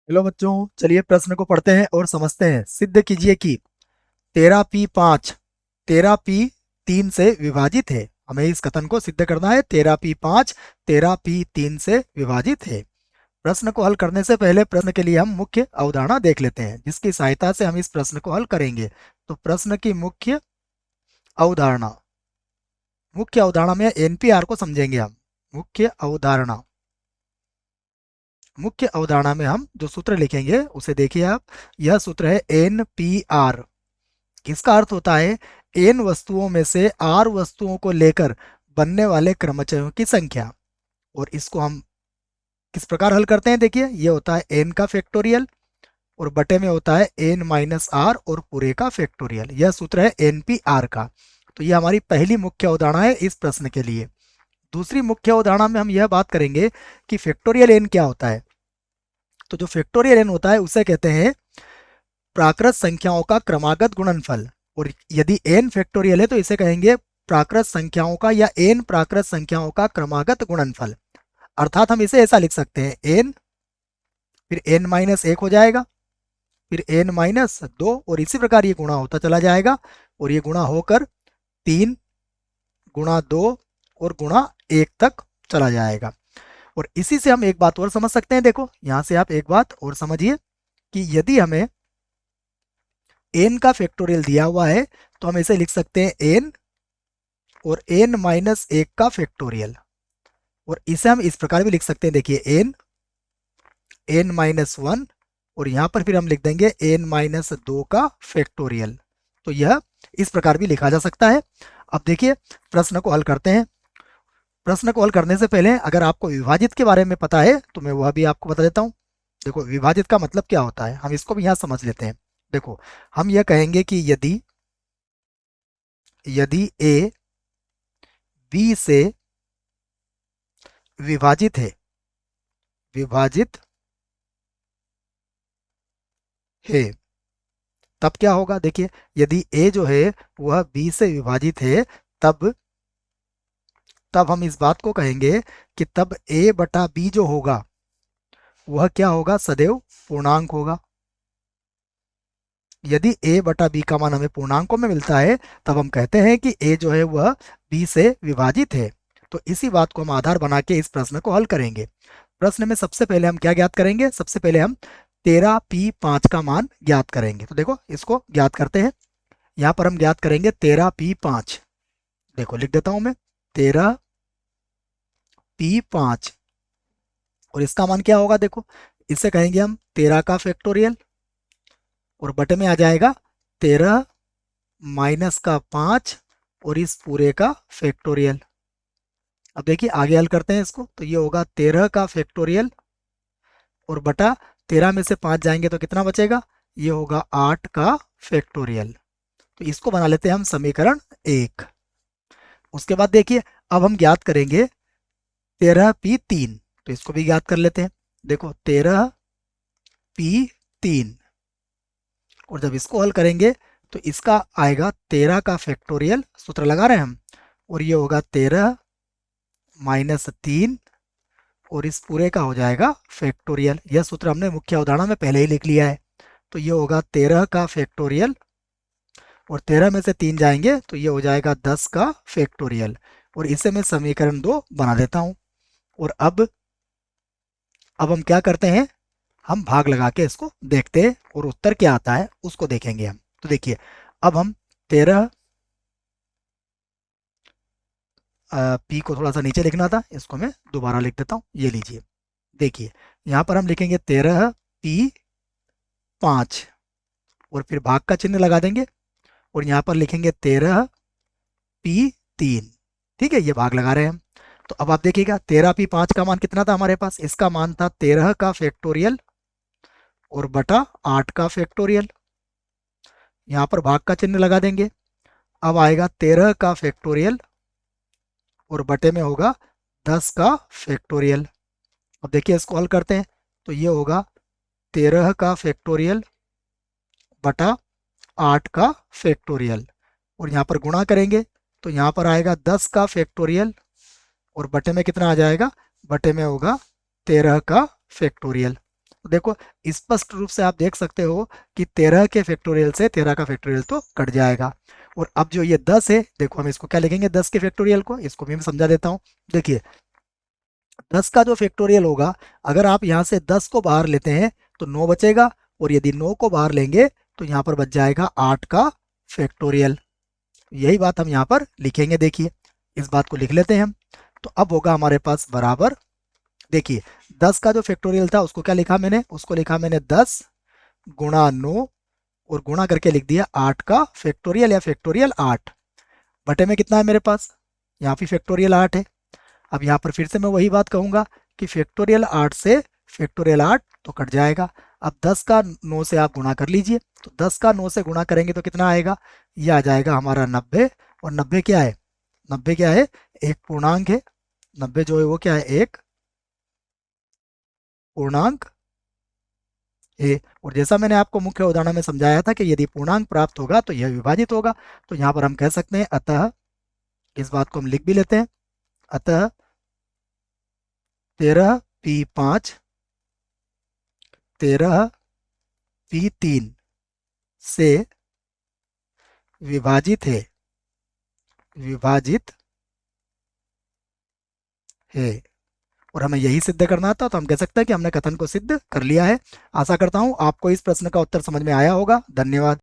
Hello बच्चों, चलिए प्रश्न को पढ़ते हैं और समझते हैं। सिद्ध कीजिए कि 13p5 13p3 से विभाजित है। हमें इस कथन को सिद्ध करना है। 13p5 13p3 से विभाजित है। प्रश्न को हल करने से पहले प्रश्न के लिए हम मुख्य अवधारणा देख लेते हैं, जिसकी सहायता से हम इस प्रश्न को हल करेंगे। तो प्रश्न की अवधारणा मुख्य अवधारणा में एनपीआर को समझेंगे हम। मुख्य अवधारणा मुख्य अवधारणा में हम जो सूत्र लिखेंगे उसे देखिए आप। यह सूत्र है एन पी आर। इसका अर्थ होता है एन वस्तुओं में से आर वस्तुओं को लेकर बनने वाले क्रमचयों की संख्या। और इसको हम किस प्रकार हल करते हैं, देखिए ये होता है एन का फैक्टोरियल और बटे में होता है एन माइनस आर और पूरे का फैक्टोरियल। यह सूत्र है एन पी आर का। तो यह हमारी पहली मुख्य अवधारणा है इस प्रश्न के लिए। दूसरी मुख्य अवधारणा में हम यह बात करेंगे कि फैक्टोरियल एन क्या होता है। तो जो फैक्टोरियल एन होता है उसे कहते हैं प्राकृत संख्याओं का क्रमागत गुणनफल। और यदि एन फैक्टोरियल है तो इसे कहेंगे प्राकृत संख्याओं का या एन प्राकृत संख्याओं का क्रमागत गुणनफल। अर्थात हम इसे ऐसा लिख सकते हैं एन, फिर एन माइनस एक हो जाएगा, फिर एन माइनस दो, और इसी प्रकार ये गुणा होता चला जाएगा और ये गुणा होकर 3 गुणा 2 और गुणा 1 तक चला जाएगा। और इसी से हम एक बात और समझ सकते हैं। देखो यहां से आप एक बात और समझिए कि यदि हमें एन का फैक्टोरियल दिया हुआ है तो हम इसे लिख सकते हैं एन और एन माइनस एक का फैक्टोरियल। और इसे हम इस प्रकार भी लिख सकते हैं, देखिए एन एन माइनस वन, और यहां पर फिर हम लिख देंगे एन माइनस दो का फैक्टोरियल। तो यह इस प्रकार भी लिखा जा सकता है। अब देखिए प्रश्न को हल करते हैं। प्रश्न को हल करने से पहले अगर आपको विभाजित के बारे में पता है तो मैं वह भी आपको बता देता हूँ। देखो विभाजित का मतलब क्या होता है, हम इसको भी यहाँ समझ लेते हैं। देखो हम यह कहेंगे कि यदि यदि ए बी से विभाजित है विभाजित है तब क्या होगा। देखिए यदि ए जो है वह बी से विभाजित है तब तब हम इस बात को कहेंगे कि तब ए बटा बी जो होगा वह क्या होगा, सदैव पूर्णांक होगा। यदि a बटा बी का मान हमें पूर्णांकों में मिलता है तब हम कहते हैं कि a जो है वह b से विभाजित है। तो इसी बात को हम आधार बना के इस प्रश्न को हल करेंगे। प्रश्न में सबसे पहले हम क्या ज्ञात करेंगे, सबसे पहले हम 13p5 का मान ज्ञात करेंगे। तो देखो इसको ज्ञात करते हैं। यहाँ पर हम ज्ञात करेंगे 13p5। देखो लिख देता हूं मैं 13p5, और इसका मान क्या होगा, देखो इसे कहेंगे हम 13 का फैक्टोरियल और बटे में आ जाएगा 13 माइनस का 5 और इस पूरे का फैक्टोरियल। अब देखिए आगे हल करते हैं इसको। तो ये होगा 13 का फैक्टोरियल और बटा 13 में से 5 जाएंगे तो कितना बचेगा, ये होगा 8 का फैक्टोरियल। तो इसको बना लेते हैं हम समीकरण 1। उसके बाद देखिए अब हम ज्ञात करेंगे 13p3। तो इसको भी ज्ञात कर लेते हैं। देखो 13p3, और जब इसको हल करेंगे तो इसका आएगा 13 का फैक्टोरियल, सूत्र लगा रहे हैं हम, और ये होगा 13 माइनस 3 और इस पूरे का हो जाएगा फैक्टोरियल। यह सूत्र हमने मुख्य अवधारणा में पहले ही लिख लिया है। तो ये होगा 13 का फैक्टोरियल और 13 में से 3 जाएंगे तो ये हो जाएगा 10 का फैक्टोरियल, और इसे मैं समीकरण 2 बना देता हूँ। और अब हम क्या करते हैं, हम भाग लगा के इसको देखते हैं और उत्तर क्या आता है उसको देखेंगे हम। तो देखिए अब हम 13 पी को थोड़ा सा नीचे लिखना था, इसको मैं दोबारा लिख देता हूँ। ये लीजिए, देखिए यहाँ पर हम लिखेंगे 13p5 और फिर भाग का चिन्ह लगा देंगे, और यहाँ पर लिखेंगे 13p3। ठीक है, ये भाग लगा रहे हैं हम। तो अब आप देखिएगा 13p5 का मान कितना था हमारे पास, इसका मान था 13 का फैक्टोरियल और बटा 8 का फैक्टोरियल। यहाँ पर भाग का चिन्ह लगा देंगे। अब आएगा 13 का फैक्टोरियल और बटे में होगा 10 का फैक्टोरियल। अब देखिए इसको हल करते हैं। तो ये होगा 13 का फैक्टोरियल बटा 8 का फैक्टोरियल, और यहाँ पर गुणा करेंगे तो यहाँ पर आएगा 10 का फैक्टोरियल और बटे में कितना आ जाएगा, बटे में होगा 13 का फैक्टोरियल। तो देखो स्पष्ट रूप से आप देख सकते हो कि 13 के फैक्टोरियल से 13 का फैक्टोरियल तो कट जाएगा। और अब जो ये 10 है, देखो हम इसको क्या लिखेंगे, 10 के फैक्टोरियल को, इसको भी मैं समझा देता हूँ। देखिए 10 का जो फैक्टोरियल होगा, अगर आप यहाँ से 10 को बाहर लेते हैं तो 9 बचेगा, और यदि 9 को बाहर लेंगे तो यहाँ पर बच जाएगा 8 का फैक्टोरियल। यही बात हम यहाँ पर लिखेंगे। देखिए इस बात को लिख लेते हैं हम। तो अब होगा हमारे पास बराबर, देखिए 10 का जो फैक्टोरियल था उसको क्या लिखा मैंने, उसको लिखा मैंने 10 गुणा 9, और गुणा करके लिख दिया 8 का फैक्टोरियल या फैक्टोरियल 8, बटे में कितना है मेरे पास, यहाँ पे फैक्टोरियल 8 है। अब यहाँ पर फिर से मैं वही बात कहूँगा कि फैक्टोरियल 8 से फैक्टोरियल 8 तो कट जाएगा। अब 10 का 9 से आप गुणा कर लीजिए, तो 10 का 9 से गुणा करेंगे तो कितना आएगा, ये आ जाएगा हमारा 90। और 90 क्या है, 90 क्या है, एक पूर्णांक है। 90 जो है वो क्या है, एक पूर्णांक है। और जैसा मैंने आपको मुख्य उदाहरण में समझाया था कि यदि पूर्णांक प्राप्त होगा तो यह विभाजित होगा, तो यहाँ पर हम कह सकते हैं अतः, इस बात को हम लिख भी लेते हैं, अतः 13p5 13p3 से विभाजित है, विभाजित है। और हमें यही सिद्ध करना था, तो हम कह सकते हैं कि हमने कथन को सिद्ध कर लिया है। आशा करता हूं आपको इस प्रश्न का उत्तर समझ में आया होगा। धन्यवाद।